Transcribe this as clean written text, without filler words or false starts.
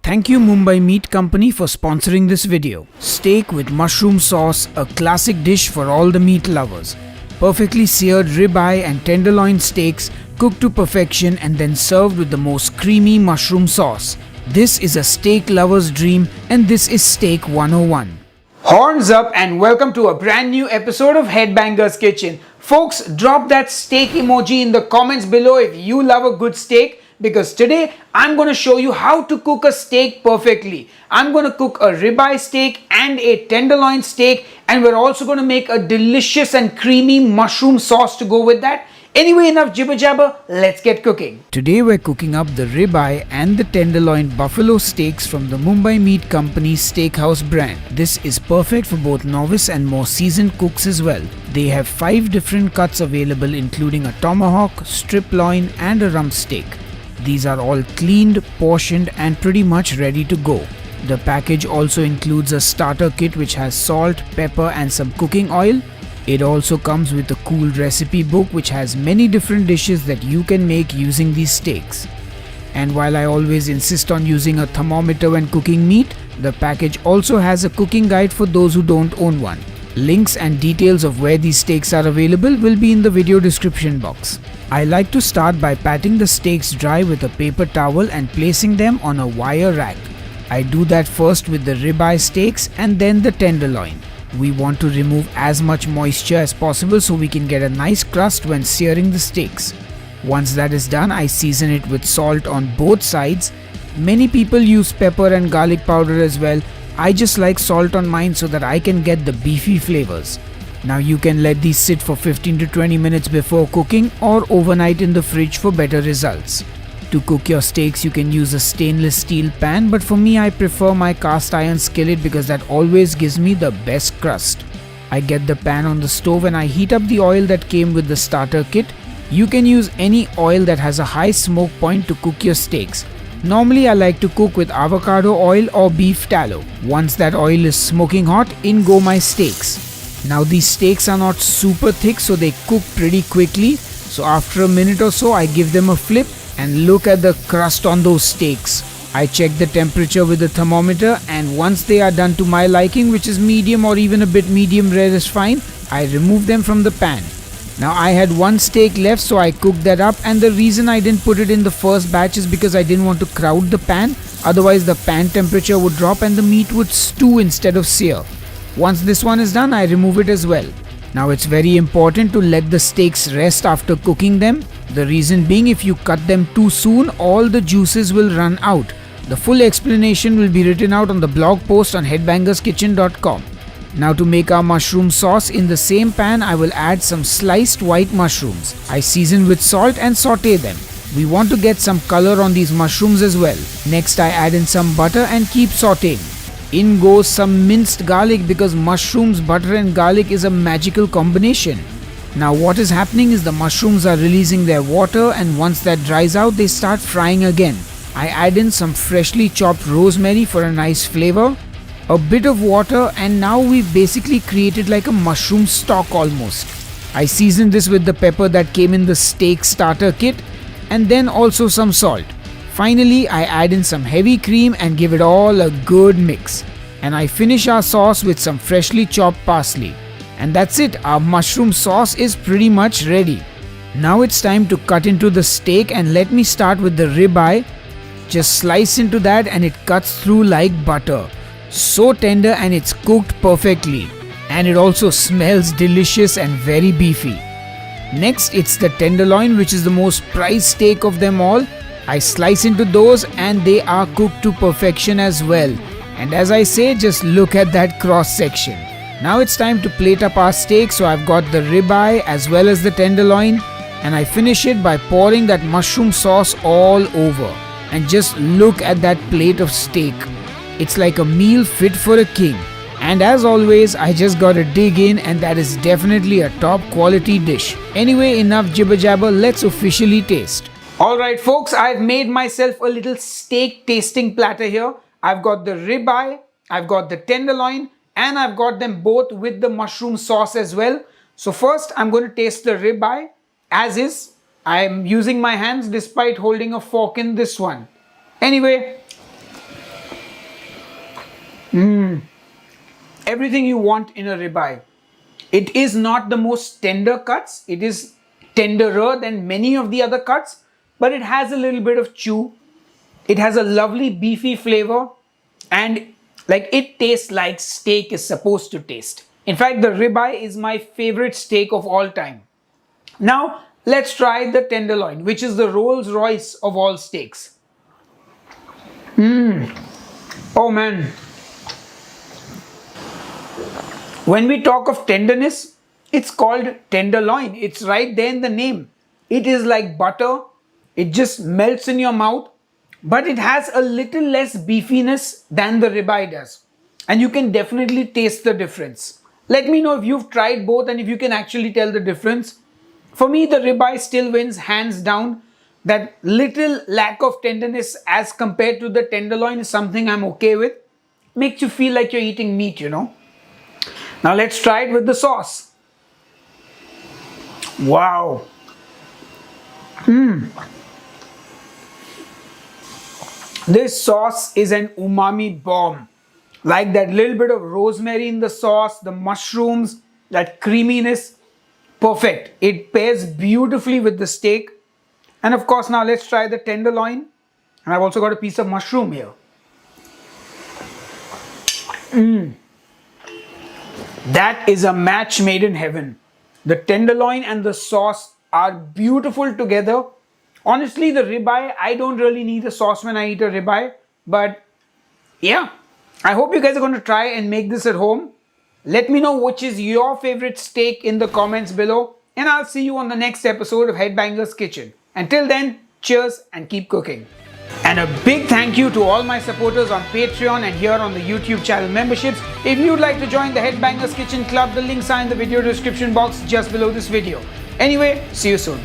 Thank you Mumbai Meat Company for sponsoring this video. Steak with mushroom sauce, a classic dish for all the meat lovers. Perfectly seared ribeye and tenderloin steaks cooked to perfection and then served with the most creamy mushroom sauce. This is a steak lover's dream and this is Steak 101. Horns up and welcome to a brand new episode of Headbangers Kitchen. Folks, drop that steak emoji in the comments below if you love a good steak, because today I'm going to show you how to cook a steak perfectly. I'm going to cook a ribeye steak and a tenderloin steak, and we're also going to make a delicious and creamy mushroom sauce to go with that. Anyway, enough jibber jabber, let's get cooking. Today we're cooking up the ribeye and the tenderloin buffalo steaks from the Mumbai Meat Company's Steakhouse brand. This is perfect for both novice and more seasoned cooks as well. They have 5 different cuts available, including a tomahawk, strip loin and a rump steak. These are all cleaned, portioned and pretty much ready to go. The package also includes a starter kit which has salt, pepper and some cooking oil. It also comes with a cool recipe book which has many different dishes that you can make using these steaks. And while I always insist on using a thermometer when cooking meat, the package also has a cooking guide for those who don't own one. Links and details of where these steaks are available will be in the video description box. I like to start by patting the steaks dry with a paper towel and placing them on a wire rack. I do that first with the ribeye steaks and then the tenderloin. We want to remove as much moisture as possible so we can get a nice crust when searing the steaks. Once that is done, I season it with salt on both sides. Many people use pepper and garlic powder as well. I just like salt on mine so that I can get the beefy flavors. Now you can let these sit for 15 to 20 minutes before cooking or overnight in the fridge for better results. To cook your steaks you can use a stainless steel pan, but for me I prefer my cast iron skillet because that always gives me the best crust. I get the pan on the stove and I heat up the oil that came with the starter kit. You can use any oil that has a high smoke point to cook your steaks. Normally I like to cook with avocado oil or beef tallow. Once that oil is smoking hot, in go my steaks. Now these steaks are not super thick so they cook pretty quickly. So after a minute or so I give them a flip and look at the crust on those steaks. I check the temperature with the thermometer, and once they are done to my liking, which is medium or even a bit medium rare is fine, I remove them from the pan. Now I had one steak left so I cooked that up, and the reason I didn't put it in the first batch is because I didn't want to crowd the pan. Otherwise the pan temperature would drop and the meat would stew instead of sear. Once this one is done, I remove it as well. Now it's very important to let the steaks rest after cooking them. The reason being, if you cut them too soon, all the juices will run out. The full explanation will be written out on the blog post on headbangerskitchen.com. Now to make our mushroom sauce, in the same pan I will add some sliced white mushrooms. I season with salt and saute them. We want to get some color on these mushrooms as well. Next I add in some butter and keep sauteing. In goes some minced garlic because mushrooms, butter and garlic is a magical combination. Now what is happening is the mushrooms are releasing their water, and once that dries out they start frying again. I add in some freshly chopped rosemary for a nice flavor, a bit of water, and now we've basically created like a mushroom stock almost. I season this with the pepper that came in the steak starter kit and then also some salt. Finally, I add in some heavy cream and give it all a good mix. And I finish our sauce with some freshly chopped parsley. And that's it, our mushroom sauce is pretty much ready. Now it's time to cut into the steak, and let me start with the ribeye. Just slice into that and it cuts through like butter. So tender and it's cooked perfectly. And it also smells delicious and very beefy. Next it's the tenderloin, which is the most prized steak of them all. I slice into those and they are cooked to perfection as well. And as I say, just look at that cross section. Now it's time to plate up our steak, so I've got the ribeye as well as the tenderloin, and I finish it by pouring that mushroom sauce all over. And just look at that plate of steak. It's like a meal fit for a king. And as always, I just gotta dig in, and that is definitely a top quality dish. Anyway, enough jibber jabber, let's officially taste. Alright folks, I've made myself a little steak tasting platter here. I've got the ribeye, I've got the tenderloin, and I've got them both with the mushroom sauce as well. So first I'm going to taste the ribeye as is. I'm using my hands despite holding a fork in this one. Anyway, Everything you want in a ribeye. It is not the most tender cuts. It is tenderer than many of the other cuts, but it has a little bit of chew. It has a lovely beefy flavor, and like it tastes like steak is supposed to taste. In fact, the ribeye is my favorite steak of all time. Now, let's try the tenderloin, which is the Rolls Royce of all steaks. Oh man. When we talk of tenderness, it's called tenderloin. It's right there in the name. It is like butter. It just melts in your mouth, but it has a little less beefiness than the ribeye does. And you can definitely taste the difference. Let me know if you've tried both and if you can actually tell the difference. For me, the ribeye still wins hands down. That little lack of tenderness as compared to the tenderloin is something I'm okay with. Makes you feel like you're eating meat, you know. Now let's try it with the sauce. Wow. This sauce is an umami bomb. Like that little bit of rosemary in the sauce, the mushrooms, that creaminess. Perfect. It pairs beautifully with the steak. And of course, now let's try the tenderloin. And I've also got a piece of mushroom here. That is a match made in heaven. The tenderloin and the sauce are beautiful together. Honestly, the ribeye, I don't really need a sauce when I eat a ribeye. But yeah, I hope you guys are going to try and make this at home. Let me know which is your favorite steak in the comments below. And I'll see you on the next episode of Headbanger's Kitchen. Until then, cheers and keep cooking. And a big thank you to all my supporters on Patreon and here on the YouTube channel memberships. If you'd like to join the Headbangers Kitchen Club, the links are in the video description box just below this video. Anyway, see you soon.